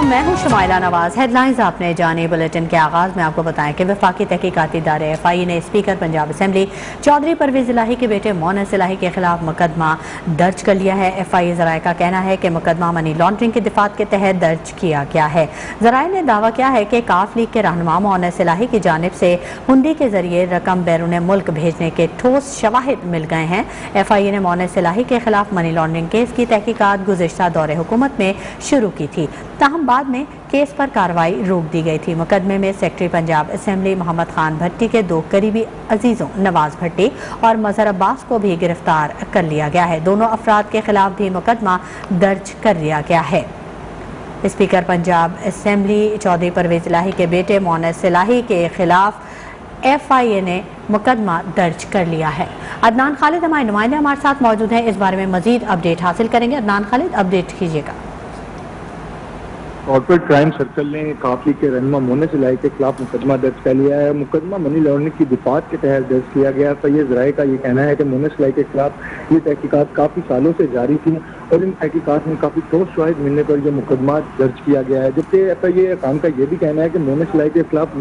میں ہوں شمائلہ نواز۔ Head lines آپ نے جانے بلیٹن کے آغاز میں آپ کو بتائیں کہ وفاقی تحقیقاتی ادارے FI نے اسپیکر پنجاب اسمبلی چودھری پرویز الہی کے بیٹے مونس الہی کے خلاف مقدمہ درج کر لیا ہے۔ FI ذرائع کا کہنا ہے کہ مقدمہ منی لانڈرنگ کی دفعات کے تحت درج کیا گیا ہے۔ ذرائع نے دعویٰ کیا ہے کہ کاف لیگ کے رہنما مونس الہی کی جانب سے ہنڈی کے ذریعے رقم بیرون ملک بھیجنے کے ٹھوس شواہد مل گئے ہیں۔ FI نے مونس الہی کے خلاف منی لانڈرنگ کیس کی تحقیقات گزشتہ دور حکومت میں شروع کی تھی، تاہم بعد میں کیس پر کارروائی روک دی گئی تھی۔ مقدمے میں سیکرٹری پنجاب اسمبلی محمد خان بھٹی کے 2 قریبی عزیزوں نواز بھٹی اور مظہر عباس کو بھی گرفتار کر لیا گیا ہے۔ دونوں افراد کے خلاف بھی مقدمہ درج کر لیا گیا ہے۔ اسپیکر پنجاب اسمبلی چودھری پرویز الہی کے بیٹے مونس الہی کے خلاف FI نے مقدمہ درج کر لیا ہے۔ عدنان خالد ہمارے نمائندے ہمارے ساتھ موجود ہیں، اس بارے میں مزید اپڈیٹ حاصل کریں گے۔ عدنان خالد، اپڈیٹ کیجیے گا۔ کارپوریٹ کرائم سرکل نے کاف لیگ کے رہنما مونس الہی کے خلاف مقدمہ درج کر لیا ہے۔ مقدمہ منی لانڈرنگ کی دفعات کے تحت درج کیا گیا ہے۔ FI ذرائع کا یہ کہنا ہے کہ مونس الہی کے خلاف یہ تحقیقات کافی سالوں سے جاری تھیں اور ان تحقیقات میں کافی ٹھوس شواہد ملنے پر یہ مقدمہ درج کیا گیا ہے، جبکہ FI حکام کا یہ بھی کہنا ہے کہ مونس الہی کے خلاف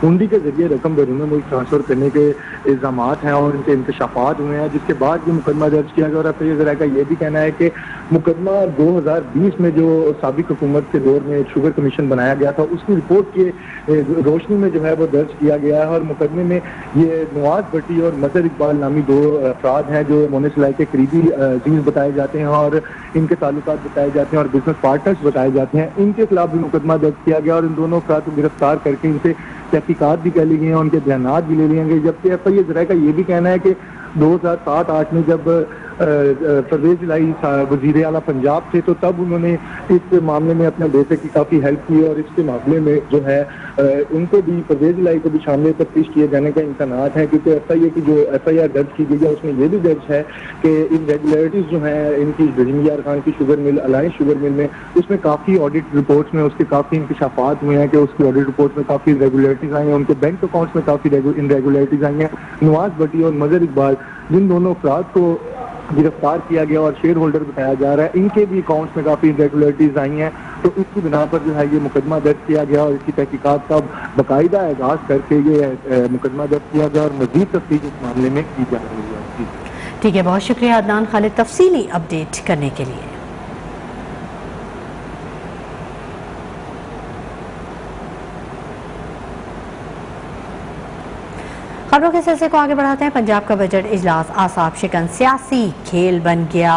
ہنڈی کے ذریعے رقم بیرون ملک ٹرانسفر کرنے کے الزامات ہیں اور ان کے انکشافات ہوئے ہیں، جس کے بعد یہ مقدمہ درج کیا گیا۔ اور FI ذرائع کا یہ بھی کہنا ہے کہ مقدمہ 2020 میں جو سابق حکومت کے دور میں شوگر کمیشن بنایا گیا تھا، اس کی رپورٹ کی روشنی میں جو ہے وہ درج کیا گیا ہے، اور مقدمے میں یہ نواز بھٹی اور مظہر اقبال نامی 2 افراد ہیں جو مونس الہی کے قریبی عزیز بتائے جاتے ہیں اور ان کے تعلقات بتائے جاتے ہیں اور بزنس پارٹنرز بتائے جاتے ہیں۔ ان کے خلاف بھی مقدمہ درج کیا گیا اور ان دونوں افراد کو گرفتار کر کے ان سے تحقیقات بھی کر لی گئی ہیں، ان کے بیانات بھی لے لیے گئے، جبکہ FI ذرائع کا یہ بھی کہنا ہے کہ 2007-8 میں جب پرویز الہی وزیر اعلیٰ پنجاب تھے تو تب انہوں نے اس معاملے میں اپنے بیٹے کی کافی ہیلپ کی اور اس کے معاملے میں جو ہے ان کو بھی پرویز الہی کو بھی شامل تفتیش کیے جانے کا امکانات ہیں، کیونکہ FI کی جو FIR درج کی گئی ہے اس میں یہ بھی درج ہے کہ ان ریگولیٹریز جو ہیں ان کی رحیم یار خان کی sugar mill alliance sugar mill میں اس میں کافی آڈٹ رپورٹس میں اس کے کافی انکشافات ہوئے ہیں کہ اس کی آڈٹ رپورٹس میں کافی ریگولیٹریز آئی ہیں، ان کے بینک اکاؤنٹس میں کافی ریگولیٹریز آئی ہیں۔ نواز بھٹی اور مظہر اقبال جن دونوں افراد کو گرفتار کیا گیا اور شیئر ہولڈر بتایا جا رہا ہے، ان کے بھی اکاؤنٹس میں کافی ریگولیٹریز آئی ہیں، تو اس کی بنا پر جو ہے یہ مقدمہ درج کیا گیا اور اس کی تحقیقات کا باقاعدہ آغاز کر کے یہ مقدمہ درج کیا گیا اور مزید تفتیش اس معاملے میں کی جا رہی ہے۔ ٹھیک ہے، بہت شکریہ عدنان خالد تفصیلی اپڈیٹ کرنے کے لیے۔ خبروں کے سلسلے کو آگے بڑھاتے ہیں۔ پنجاب کا بجٹ اجلاس اعصاب شکن سیاسی کھیل بن گیا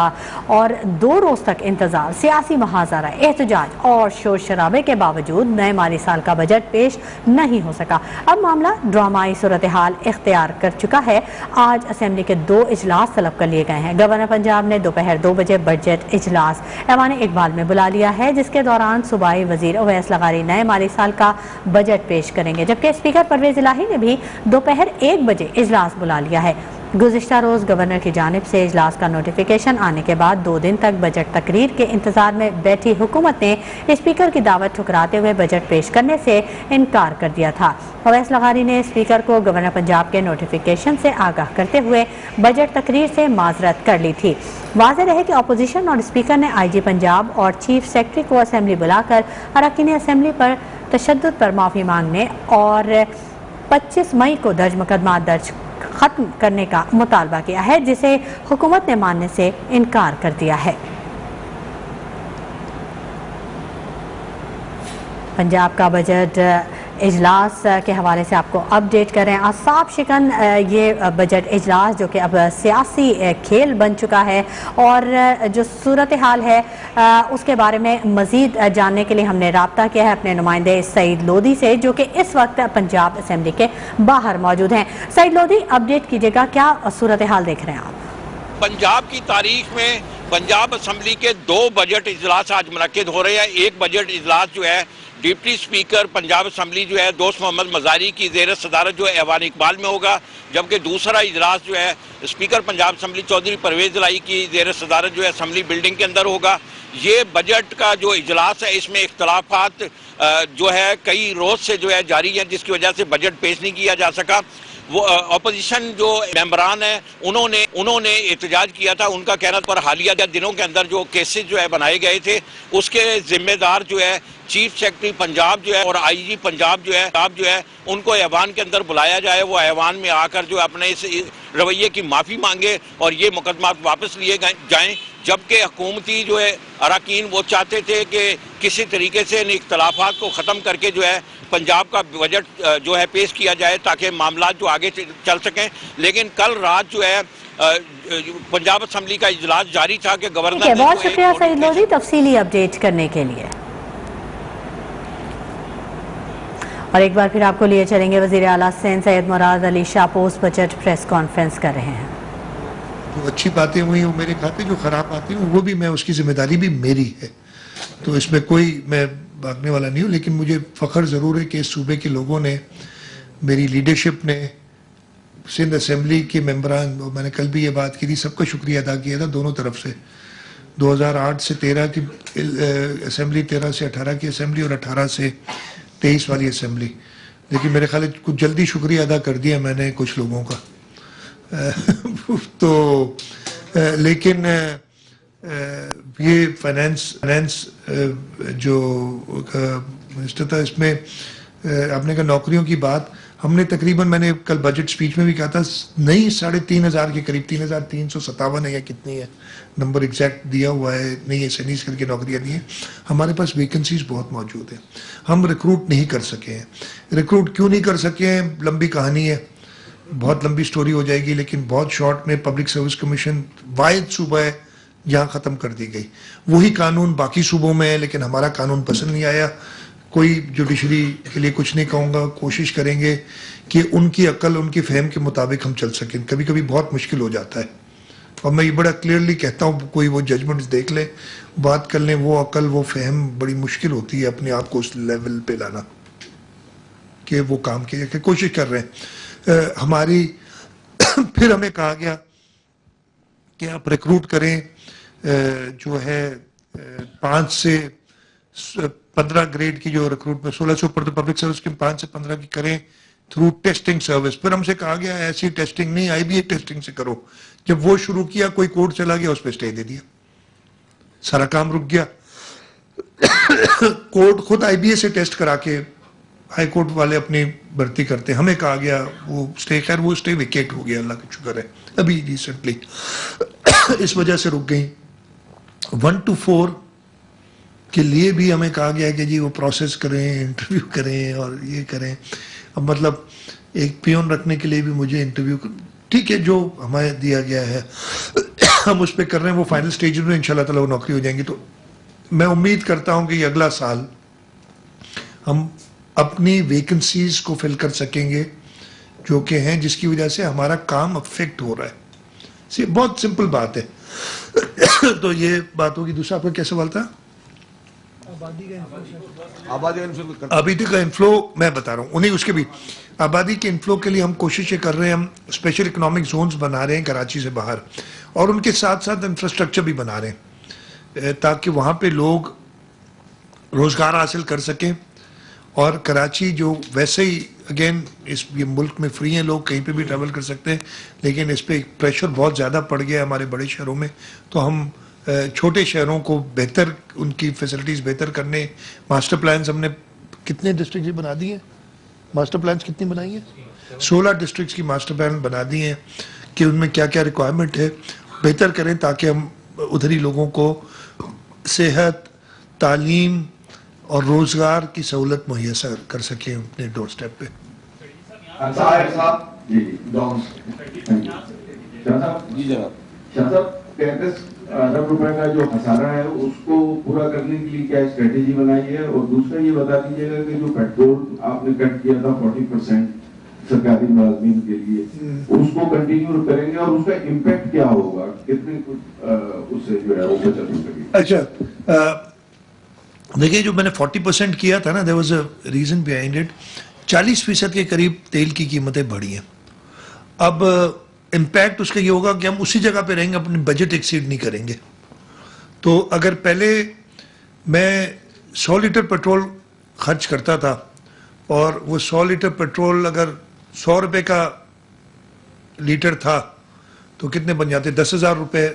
اور 2 روز تک انتظار، سیاسی محاذرہ، احتجاج اور شور شرابے کے باوجود نئے مالی سال کا بجٹ پیش نہیں ہو سکا۔ اب معاملہ ڈرامائی صورتحال اختیار کر چکا ہے۔ آج اسمبلی کے 2 اجلاس طلب کر لیے گئے ہیں۔ گورنر پنجاب نے دوپہر 2 بجے بجٹ اجلاس ایوان اقبال میں بلا لیا ہے، جس کے دوران صوبائی وزیر اویس لغاری نئے مالی سال کا بجٹ پیش کریں گے، جبکہ اسپیکر پرویز الہی نے بھی دوپہر 1 بجے اجلاس بلا لیا ہے۔ گزشتہ روز گورنر کی جانب سے اجلاس کا نوٹیفیکیشن آنے کے بعد 2 دن تک بجٹ تقریر کے انتظار میں بیٹھی حکومت نے اسپیکر کی دعوت ٹھکراتے ہوئے بجٹ پیش کرنے سے انکار کر دیا تھا۔ اویس لغاری نے اسپیکر کو گورنر پنجاب کے نوٹیفیکیشن سے آگاہ کرتے ہوئے بجٹ تقریر سے معذرت کر لی تھی۔ واضح رہے کہ اپوزیشن اور اسپیکر نے IG پنجاب اور چیف سیکرٹری کو اسمبلی بلا کر اراکین اسمبلی پر تشدد پر معافی مانگنے اور 25 مئی کو درج مقدمات درج ختم کرنے کا مطالبہ کیا ہے، جسے حکومت نے ماننے سے انکار کر دیا ہے۔ پنجاب کا بجٹ اجلاس کے حوالے سے آپ کو اپڈیٹ کریں۔ اعصاب شکن یہ بجٹ اجلاس جو کہ اب سیاسی کھیل بن چکا ہے اور جو صورتحال ہے اس کے بارے میں مزید جاننے کے لیے ہم نے رابطہ کیا ہے اپنے نمائندے سعید لودھی سے، جو کہ اس وقت پنجاب اسمبلی کے باہر موجود ہیں۔ سعید لودھی، اپڈیٹ کیجیے گا، کیا صورتحال دیکھ رہے ہیں آپ؟ پنجاب کی تاریخ میں پنجاب اسمبلی کے 2 بجٹ اجلاس آج منعقد ہو رہے ہیں۔ ایک بجٹ اجلاس جو ہے ڈپٹی اسپیکر پنجاب اسمبلی جو ہے دوست محمد مزاری کی زیر صدارت جو ہے ایوان اقبال میں ہوگا، جبکہ دوسرا اجلاس جو ہے اسپیکر پنجاب اسمبلی چودھری پرویز الہی کی زیر صدارت جو ہے اسمبلی بلڈنگ کے اندر ہوگا۔ یہ بجٹ کا جو اجلاس ہے اس میں اختلافات جو ہے کئی روز سے جو ہے جاری ہیں، جس کی وجہ سے بجٹ پیش نہیں کیا جا سکا۔ وہ اپوزیشن جو ممبران ہیں انہوں نے احتجاج کیا تھا. ان کا کہنا پر حالیہ دنوں کے اندر جو کیسز جو ہے بنائے گئے تھے اس کے ذمہ دار جو ہے چیف سیکرٹری پنجاب جو ہے اور آئی جی پنجاب جو ہے ان کو ایوان کے اندر بلایا جائے, وہ ایوان میں آ کر جو اپنے اس رویے کی معافی مانگے اور یہ مقدمات واپس لیے جائیں. جبکہ حکومتی جو ہے اراکین وہ چاہتے تھے کہ کسی طریقے سے ان اختلافات کو ختم کر کے جو ہے پنجاب کا بجٹ جو ہے پیش کیا جائے تاکہ معاملات جو آگے چل سکیں. لیکن کل رات جو ہے پنجاب اسمبلی کا اجلاس جاری تھا کہ گورنر نے بہت شکریہ سعید لودھی تفصیلی اپڈیٹ کرنے کے لیے. اور ایک بار پھر آپ کو لیے چلیں گے. وزیر اعلیٰ سندھ سید مراد Ali Shah post budget press conference کر رہے ہیں. جو اچھی باتیں ہوئی وہ میرے کھاتے, جو خراب باتیں ہوئی وہ بھی میں اس کی ذمہ داری بھی میری ہے, تو اس میں کوئی میں بھاگنے والا نہیں ہوں. لیکن مجھے فخر ضرور ہے کہ اس صوبے کے لوگوں نے, میری لیڈرشپ نے, سندھ اسمبلی کے ممبران, میں نے کل بھی یہ بات کی تھی, سب کا شکریہ ادا کیا تھا دونوں طرف سے. 2008 سے 13 کی اسمبلی, 13 سے 18 کی اسمبلی اور 18 سے 23 والی اسمبلی. لیکن میرے خیال کچھ جلدی شکریہ ادا کر دیا میں نے کچھ لوگوں کا. تو لیکن یہ فائنینس جو منسٹر تھا, اس میں آپ نے کہا نوکریوں کی بات, ہم نے تقریباً, میں نے کل بجٹ سپیچ میں بھی کہا تھا, نہیں 3,500 کے قریب, 3,357 ہے یا کتنی ہے نمبر ایگزیکٹ دیا ہوا ہے, نہیں ایسے نہیں کر کے نوکریاں نہیں ہیں. ہمارے پاس ویکنسیز بہت موجود ہیں, ہم ریکروٹ نہیں کر سکے ہیں. ریکروٹ کیوں نہیں کر سکے ہیں, لمبی کہانی ہے, بہت لمبی سٹوری ہو جائے گی, لیکن بہت شارٹ میں پبلک سروس کمیشن واحد صوبہ ہے جہاں ختم کر دی گئی. وہی قانون باقی صوبوں میں ہے, لیکن ہمارا قانون پسند نہیں آیا. کوئی جوڈیشری کے لیے کچھ نہیں کہوں گا, کوشش کریں گے کہ ان کی عقل, ان کی فہم کے مطابق ہم چل سکیں. کبھی کبھی بہت مشکل ہو جاتا ہے, اور میں یہ بڑا کلیئرلی کہتا ہوں, کوئی وہ ججمنٹس دیکھ لیں, بات کر لیں, وہ عقل, وہ فہم بڑی مشکل ہوتی ہے اپنے آپ کو اس لیول پہ لانا کہ وہ کام کیا کہ کوشش کر رہے ہیں. ہماری پھر ہمیں کہا گیا کہ آپ ریکروٹ کریں, جو ہے 5 سے 15 گریڈ کی جو ریکروٹ میں 16 سے اوپر تو پبلک سروس کی 5 سے 15 کی کریں تھرو ٹیسٹنگ سروس. پھر ہم سے کہا گیا ایسی ٹیسٹنگ نہیں, آئی بی اے ٹیسٹنگ سے کرو. جب وہ شروع کیا, کوئی کوڈ چلا گیا, اس پہ اسٹے دے دیا, سارا کام رک گیا. کوڈ خود آئی بی اے سے ٹیسٹ کرا کے ہائی کورٹ والے اپنی بھرتی کرتے. ہمیں کہا گیا وہ اسٹے, خیر وہ اسٹے ویکیٹ ہو گیا, اللہ کا شکر ہے, ابھی ریسنٹلی. اس وجہ سے رک گئی. 1 to 4 کے لیے بھی ہمیں کہا گیا کہ جی وہ پروسیس کریں, انٹرویو کریں اور یہ کریں. اب مطلب ایک پیون رکھنے کے لیے بھی مجھے انٹرویو, ٹھیک ہے, جو ہمیں دیا گیا ہے ہم اس پہ کر رہے ہیں. وہ فائنل سٹیج میں انشاءاللہ تعالی وہ نوکری ہو جائیں گی. تو میں امید کرتا ہوں کہ یہ اگلا سال ہم اپنی ویکنسیز کو فل کر سکیں گے جو کہ ہیں, جس کی وجہ سے ہمارا کام افیکٹ ہو رہا ہے. بہت سمپل بات ہے. تو یہ بات ہوگی. دوسرا آپ کا کیا سوال تھا؟ آبادی کا انفلو میں بتا رہا ہوں, انہیں اس کے بھی آبادی کے انفلو کے لیے ہم کوششیں کر رہے ہیں. ہم اسپیشل اکنامک زونز بنا رہے ہیں کراچی سے باہر, اور ان کے ساتھ ساتھ انفراسٹرکچر بھی بنا رہے ہیں تاکہ وہاں پہ لوگ روزگار حاصل کر سکیں. اور کراچی جو ویسے ہی اگین یہ ملک میں فری ہیں, لوگ کہیں پہ بھی ٹریول کر سکتے ہیں, لیکن اس پہ پریشر بہت زیادہ پڑ گیا ہے ہمارے بڑے شہروں میں. تو ہم چھوٹے شہروں کو بہتر, ان کی فیسلٹیز بہتر کرنے, ماسٹر پلانز ہم نے کتنے ڈسٹرکٹ کی بنا دی ہیں, ماسٹر پلانز کتنی بنائی ہیں, 16 ڈسٹرکٹس کی ماسٹر پلان بنا دی ہیں کہ ان میں کیا کیا ریکوائرمنٹ ہے, بہتر کریں تاکہ ہم ادھری لوگوں کو صحت, تعلیم اور روزگار کی سہولت مہیا کر سکیں اپنے ڈور سٹیپ پہ. شاہ صاحب 35 ارب روپے کا جو خسارہ ہے اس کو پورا کرنے کے لیے کیا اسٹریٹجی بنائی ہے؟ اور دوسرا یہ بتا دیجیے گا کہ جو پیٹرول آپ نے کٹ کیا تھا 40% سرکاری ملازمین کے لیے, اس کو کنٹینیو کریں گے اور اس کا امپیکٹ کیا ہوگا, کتنے اس سے جو ہے وہ بچت ہو سکے؟ اچھا دیکھیے, جو میں نے 40% کیا تھا نا, there was a reason behind it. 40% کے قریب تیل کی قیمتیں بڑھی ہیں. اب امپیکٹ اس کا یہ ہوگا کہ ہم اسی جگہ پہ رہیں گے, اپنے بجٹ ایکسیڈ نہیں کریں گے. تو اگر پہلے میں 100 لیٹر پیٹرول خرچ کرتا تھا, اور وہ 100 لیٹر پیٹرول اگر 100 روپے کا لیٹر تھا تو کتنے بن جاتے؟ 10,000 روپے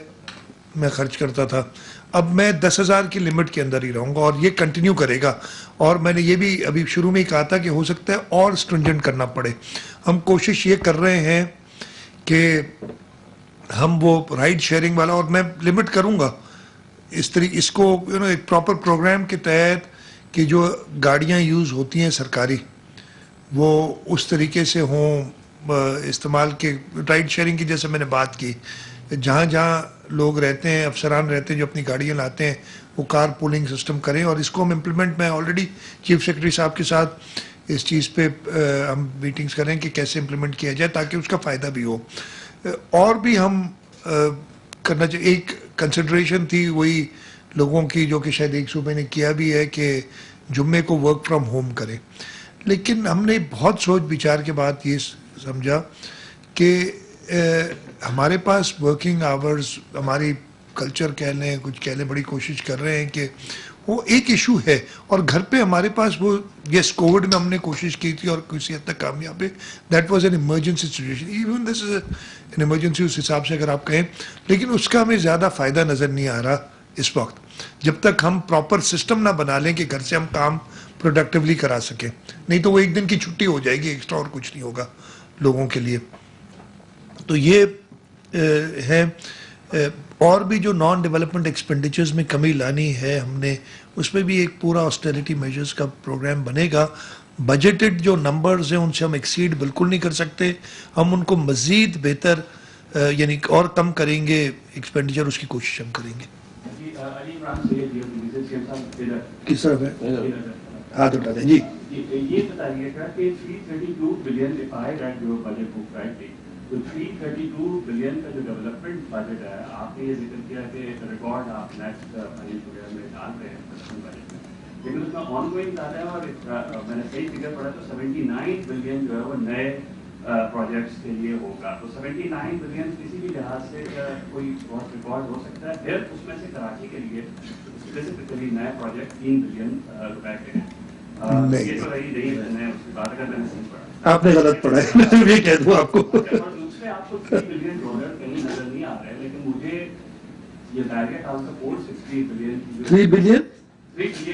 میں خرچ کرتا تھا. اب میں 10,000 کی لمٹ کے اندر ہی رہوں گا اور یہ کنٹینیو کرے گا. اور میں نے یہ بھی ابھی شروع میں ہی کہا تھا کہ ہو سکتا ہے اور اسٹرنجنٹ کرنا پڑے. ہم کوشش یہ کر رہے ہیں کہ ہم وہ رائڈ شیئرنگ والا، اور میں لمٹ کروں گا اس کو ایک پراپر پروگرام کے تحت کہ جو گاڑیاں یوز ہوتی ہیں سرکاری وہ اس طریقے سے ہوں استعمال کے. رائڈ شیئرنگ کی جیسے میں نے بات کی، جہاں جہاں لوگ رہتے ہیں، افسران رہتے ہیں جو اپنی گاڑیاں لاتے ہیں، وہ کار پولنگ سسٹم کریں. اور اس کو ہم امپلیمنٹ، میں آلریڈی چیف سیکرٹری صاحب کے ساتھ اس چیز پہ ہم میٹنگز کریں کہ کیسے امپلیمنٹ کیا جائے تاکہ اس کا فائدہ بھی ہو. اور بھی ہم کرنا چاہیے. ایک کنسیڈریشن تھی وہی لوگوں کی جو کہ شاید ایک صوبے نے کیا بھی ہے کہ جمعے کو ورک فرام ہوم کریں. لیکن ہم نے بہت سوچ بچار کے بعد یہ سمجھا کہ ہمارے پاس ورکنگ آورز، ہماری کلچر کہہ لیں، کچھ کہہ لیں، بڑی کوشش کر رہے ہیں کہ وہ ایک ایشو ہے. اور گھر پہ ہمارے پاس وہ یس کووڈ میں ہم نے کوشش کی تھی اور کسی حد تک کامیاب ہے. That was an emergency situation, even this is an emergency اس حساب سے اگر آپ کہیں، لیکن اس کا ہمیں زیادہ فائدہ نظر نہیں آ رہا اس وقت جب تک ہم پراپر سسٹم نہ بنا لیں کہ گھر سے ہم کام پروڈکٹیولی کرا سکیں. نہیں تو وہ ایک دن کی چھٹی ہو جائے گی ایکسٹرا اور کچھ نہیں ہوگا لوگوں کے لیے. تو یہ ہے. اور بھی جو نان ڈیولپمنٹ ایکسپینڈیچرز میں کمی لانی ہے ہم نے، اس میں بھی ایک پورا آسٹیریٹی میجرز کا پروگرام بنے گا. بجٹڈ جو نمبرز ہیں ان سے ہم ایکسیڈ بالکل نہیں کر سکتے. ہم ان کو مزید بہتر یعنی اور کم کریں گے ایکسپینڈیچر، اس کی کوشش ہم کریں گے. کس طرف ہے؟ ہاتھ اٹھا دیں جی. یہ بتائیے گا کہ 332 بلین بجٹ بک رائٹلی، تو 332 بلین کا جو ڈیولپمنٹ بجٹ ہے، آپ نے یہ ذکر کیا کہ ریکارڈ آپ نیکسٹ فائنینشیل میں ڈال رہے ہیں بجٹ میں، لیکن اس میں آن گوئنگ ڈالا ہے اور میں نے صحیح فگر پڑھا تو 79 بلین جو ہے وہ نئے پروجیکٹس کے لیے ہوگا. تو 79 بلین کسی بھی لحاظ سے کوئی بہت ریکارڈ ہو سکتا ہے. پھر اس میں سے کراچی کے لیے اسپیسیفکلی نئے پروجیکٹ 3 بلین روپے کے ہیں. یہ تو رہی نہیں، میں نے اس کی بات اگر میں نے صحیح پڑھا، آپ نے غلط پڑھا ہے، میں یہ کہہ دوں آپ کو. اس میں آپ کو 3 بلین ڈالر کہیں نظر نہیں آ رہے، لیکن مجھے یہ ٹارگیٹ آپ کا 460 بلین 3 بلین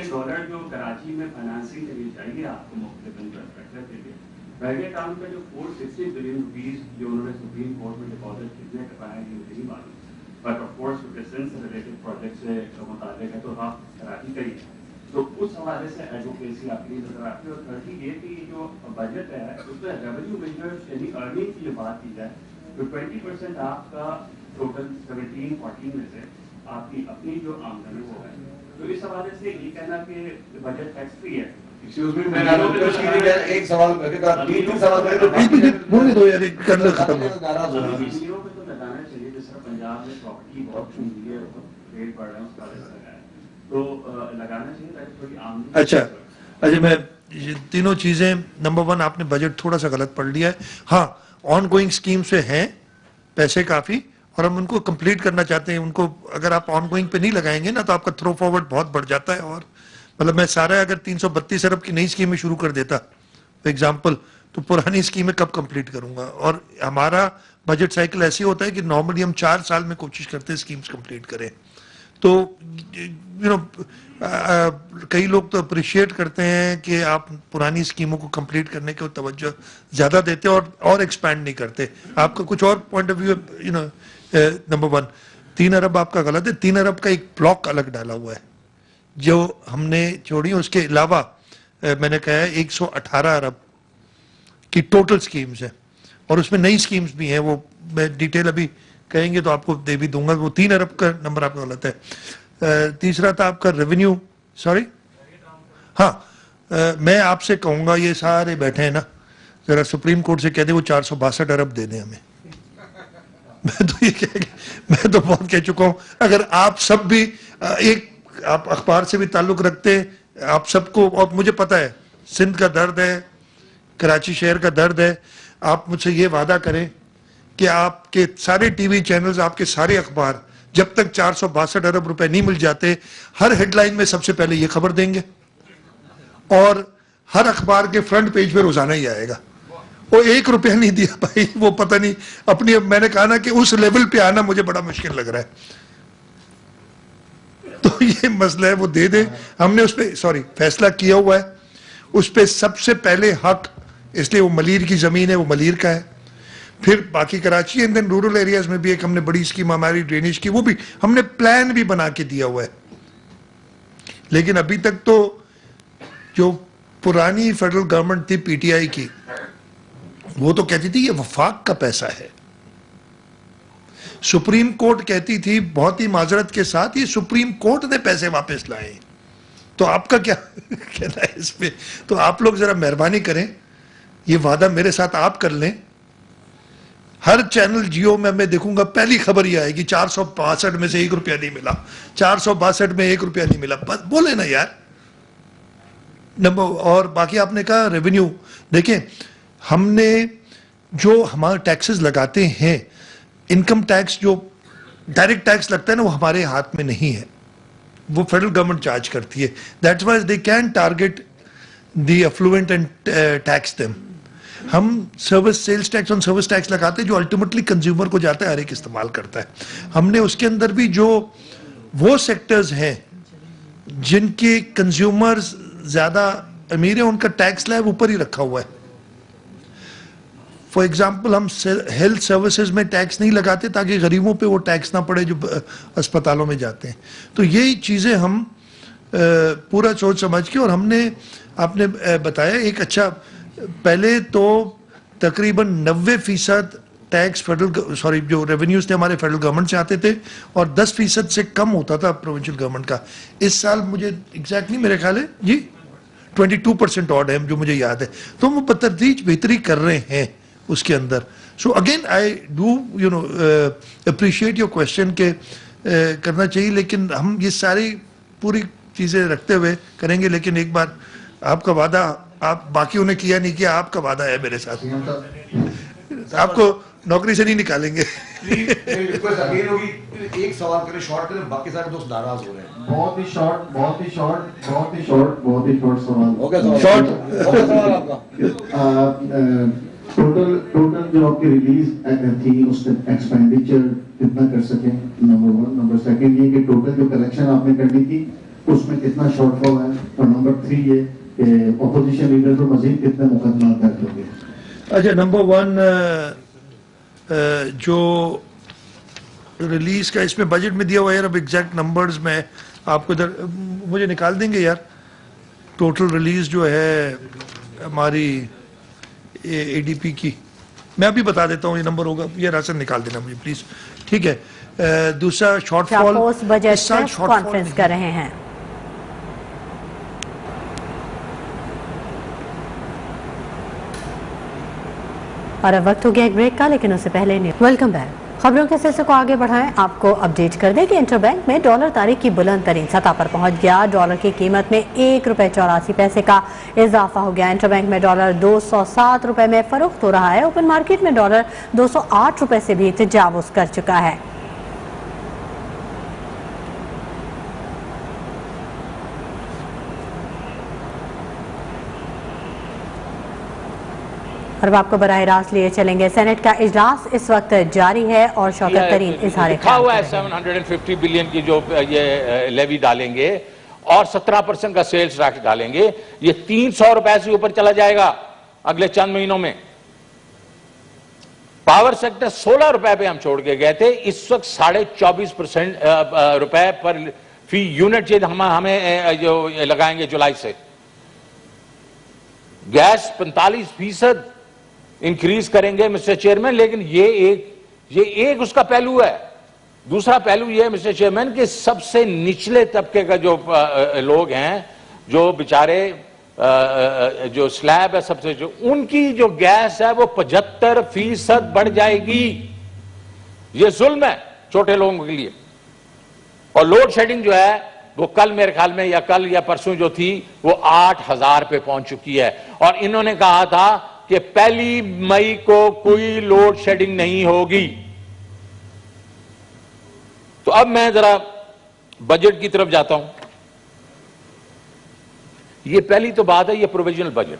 ڈالر جو کراچی میں فائنانسنگ کے لیے چاہیے آپ کو مختلف انفراسٹرکچر کے لیے، بیگے ٹاؤن کا جو 460 بلین روپیز جو انہوں نے سپریم کورٹ میں ڈپازٹ کتنے کروایا ہے مجھے نہیں معلوم، بٹ آف کورس ڈسٹینس سے ریلیٹڈ پروجیکٹ سے متعلق ہے تو آپ کراچی کا ہی ہے. تو اس حوالے سے ایڈوکیسی آپ کی نظر آتی ہے. اور تھرڈلی یہ کہ جو بجٹ ہے اس میں ریونیو میجرز یعنی ارننگ کی جو بات کی جائے تو 20% آپ کا ٹوٹل 17-14 میں سے آپ کی اپنی جو آمدنی وہ ہے. تو اس حوالے سے یہ کہنا کہ بجٹ ٹیکس فری ہے. ایک سوال کر کے آپ 3 سوال کریں تو بولنے دو یار، کرنا ختم ہو. پہ تو لگانا چاہیے، جس طرح پنجاب میں پراپرٹی بہت مہنگی ہے، ریٹ بڑھ رہا ہے، اس کا لگایا ہے تو لگانا چاہیے تاکہ تھوڑی آمدنی. اچھا میں یہ تینوں چیزیں، نمبر 1 آپ نے بجٹ تھوڑا سا غلط پڑھ لیا ہے. ہاں آن گوئنگ اسکیم سے ہیں پیسے کافی اور ہم ان کو کمپلیٹ کرنا چاہتے ہیں. ان کو اگر آپ آن گوئنگ پہ نہیں لگائیں گے نا تو آپ کا تھرو فارورڈ بہت بڑھ جاتا ہے. اور مطلب میں سارا اگر 332 ارب کی نئی اسکیمیں شروع کر دیتا ایگزامپل تو پرانی اسکیمیں کب کمپلیٹ کروں گا. اور ہمارا بجٹ سائیکل ایسے ہوتا ہے کہ نارملی ہم 4 سال میں کوشش کرتے ہیں اسکیمز کمپلیٹ کریں. تو کئی لوگ تو اپریشیٹ کرتے ہیں کہ آپ پرانی اسکیموں کو کمپلیٹ کرنے کے توجہ زیادہ دیتے ہیں اور ایکسپینڈ نہیں کرتے. آپ کا کچھ اور پوائنٹ آف ویو نمبر 1 3 ارب آپ کا غلط ہے. 3 ارب کا ایک بلاک الگ ڈالا ہوا ہے جو ہم نے چھوڑی. اس کے علاوہ میں نے کہا ہے 118 ارب کی ٹوٹل اسکیمز ہیں اور اس میں نئی اسکیمز بھی ہیں. وہ میں ڈیٹیل ابھی کہیں گے تو آپ کو دے بھی دوں گا. وہ 3 ارب کا نمبر آپ کا غلط ہے. تیسرا تھا آپ کا ریونیو، سوری ہاں میں آپ سے کہوں گا یہ سارے بیٹھے ہیں نا، ذرا سپریم کورٹ سے کہہ دیں وہ 462 ارب دے دیں ہمیں. میں تو بہت کہہ چکا ہوں. اگر آپ سب بھی ایک آپ اخبار سے بھی تعلق رکھتے ہیں، آپ سب کو، اور مجھے پتا ہے سندھ کا درد ہے، کراچی شہر کا درد ہے، آپ مجھ سے یہ وعدہ کریں کہ آپ کے سارے ٹی وی چینلز، آپ کے سارے اخبار جب تک 462 ارب روپے نہیں مل جاتے ہر ہیڈ لائن میں سب سے پہلے یہ خبر دیں گے اور ہر اخبار کے فرنٹ پیج پہ روزانہ ہی آئے گا. وہ 1 روپیہ نہیں دیا بھائی, وہ پتہ نہیں اپنی, میں نے کہا نا کہ اس لیول پہ آنا مجھے بڑا مشکل لگ رہا ہے. تو یہ مسئلہ ہے, وہ دے دیں. ہم نے اس پہ فیصلہ کیا ہوا ہے. اس پہ سب سے پہلے حق, اس لیے وہ ملیر کی زمین ہے, وہ ملیر کا ہے. پھر باقی Karachi and then rural areas میں بھی ایک ہم نے بڑی اسکیم ہماری ڈرینیج کی, وہ بھی ہم نے پلان بھی بنا کے دیا ہوا ہے. لیکن ابھی تک تو جو پرانی فیڈرل گورنمنٹ تھی پی ٹی آئی کی, وہ تو کہتی تھی یہ وفاق کا پیسہ ہے. سپریم کورٹ کہتی تھی بہت ہی معذرت کے ساتھ یہ سپریم کورٹ نے پیسے واپس لائے. تو آپ کا کیا کہنا ہے اس پہ؟ تو آپ لوگ ذرا مہربانی کریں, یہ وعدہ میرے ساتھ آپ کر لیں. ہر چینل جیو میں دیکھوں گا, پہلی خبر یہ آئے گی 462 میں سے 1 روپیہ نہیں ملا, 462 میں 1 روپیہ نہیں ملا. بس بولے نا یار. اور باقی آپ نے کہا ریونیو, دیکھیں ہم نے جو ہمارے ٹیکسز لگاتے ہیں, انکم ٹیکس جو ڈائریکٹ ٹیکس لگتا ہے نا, وہ ہمارے ہاتھ میں نہیں ہے, وہ فیڈرل گورنمنٹ چارج کرتی ہے. That's why they can target the affluent and tax them. ہم سروس سیلز ٹیکس اور سروس ٹیکس لگاتے ہیں جو الٹیمیٹلی کنزیومر کو جاتا ہے, ہر ایک استعمال کرتا ہے. ہم نے اس کے اندر بھی جو وہ سیکٹرز ہیں جن کے کنزیومرز زیادہ امیر ہیں, ان کا ٹیکس لیب اوپر ہی رکھا ہوا ہے. فار ایگزامپل ہم ہیلتھ سروسز میں ٹیکس نہیں لگاتے تاکہ غریبوں پہ وہ ٹیکس نہ پڑے جو اسپتالوں میں جاتے ہیں. تو یہی چیزیں ہم پورا سوچ سمجھ کے, اور ہم نے آپ نے بتایا ایک اچھا, پہلے تو تقریباً 90% ٹیکس جو ریونیوز تھے ہمارے فیڈرل گورنمنٹ سے آتے تھے, اور 10% سے کم ہوتا تھا پروونشل گورنمنٹ کا. اس سال مجھے ایگزیکٹلی میرے خیال ہے جی 22% آڈ ہے جو مجھے یاد ہے. تو وہ بتدریج بہتری کر رہے ہیں اس کے اندر. So again I do appreciate your question کہ کرنا چاہیے, لیکن ہم یہ ساری پوری چیزیں رکھتے ہوئے کریں گے. لیکن ایک بار آپ کا وعدہ, آپ باقیوں نے کیا نہیں کیا, آپ کا وعدہ ہے میرے ساتھ, آپ کو نوکری سے نہیں نکالیں گے. ایک سوال کریں, شارٹ کریں, باقی سارے دوست ناراض ہو رہے ہیں. بہت ہی شارٹ سوال. سوال آپ کا ٹوٹل جو آپ کی ریلیز تھی اس کا ایکسپینڈیچر کتنا کر سکیں, نمبر 1. نمبر 2 یہ کہ ٹوٹل جو کلیکشن آپ نے کرنی تھی اس میں کتنا شارٹ فال ہے. اور نمبر 3 یہ کہ اپوزیشن لیڈر کو مزید کتنے مقدمات درج ہوں گے. اچھا, نمبر 1 جو ریلیز کا اس میں بجٹ میں دیا ہوا ہے, اب ایگزیکٹ نمبرز میں آپ کو ادھر مجھے نکال دیں گے یار. ٹوٹل ریلیز جو ہے ہماری اے ڈی پی کی, میں ابھی بتا دیتا ہوں, یہ نمبر ہوگا, یہ راسن نکال دینا مجھے پلیز, ٹھیک ہے. دوسرا شارٹ فال, بجٹ کانفرنس کر رہے ہیں. اور اب وقت ہو گیا ایک بریک کا, لیکن اس سے پہلے ویلکم بیک. خبروں کے سلسلے کو آگے بڑھائیں, آپ کو اپڈیٹ کر دیں کہ انٹر بینک میں ڈالر تاریخ کی بلند ترین سطح پر پہنچ گیا. ڈالر کی قیمت میں 1 روپے 84 پیسے کا اضافہ ہو گیا. انٹر بینک میں ڈالر 207 روپے میں فروخت ہو رہا ہے. اوپن مارکیٹ میں ڈالر 208 روپے سے بھی تجاوز کر چکا ہے. اور اب آپ کو براہ راست لیے چلیں گے. سینٹ کا اجلاس اس وقت جاری ہے اور شوکت ترین اظہار خیال ہوا ہے 750 بلین کی جو یہ لیوی ڈالیں گے اور 17% کا سیلز ٹیکس ڈالیں گے. یہ 300 روپے سے اوپر چلا جائے گا اگلے چند مہینوں میں. پاور سیکٹر 16 روپے پہ ہم چھوڑ کے گئے تھے, اس وقت 24.5% روپے پر فی یونٹ ہمیں جو لگائیں گے جولائی سے. گیس 45% انکریز کریں گے مسٹر چیئرمین. لیکن یہ ایک اس کا پہلو ہے. دوسرا پہلو یہ ہے مسٹر چیئرمین کہ سب سے نچلے طبقے کا جو لوگ ہیں, جو بیچارے جو سلیب ہے, سب سے جو ان کی جو گیس ہے وہ 75% بڑھ جائے گی. یہ ظلم ہے چھوٹے لوگوں کے لیے. اور لوڈ شیڈنگ جو ہے وہ کل میرے خیال میں یا کل یا پرسوں جو تھی وہ 8000 پہ پہنچ چکی ہے. اور انہوں نے کہا تھا کہ 1 مئی کو کوئی لوڈ شیڈنگ نہیں ہوگی. تو اب میں ذرا بجٹ کی طرف جاتا ہوں. یہ پہلی تو بات ہے, یہ پروویژنل بجٹ.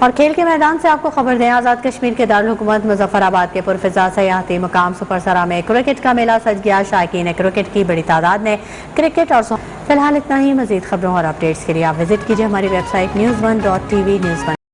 اور کھیل کے میدان سے آپ کو خبر دیں، آزاد کشمیر کے دارالحکومت مظفر آباد کے پرفضا سیاحتی مقام سپرسرا میں کرکٹ کا میلہ سج گیا۔ شائقین کرکٹ کی بڑی تعداد نے کرکٹ اور فی الحال اتنا ہی۔ مزید خبروں اور اپڈیٹس کے لیے آپ وزٹ کیجیے ہماری ویب سائٹ news1.tv news1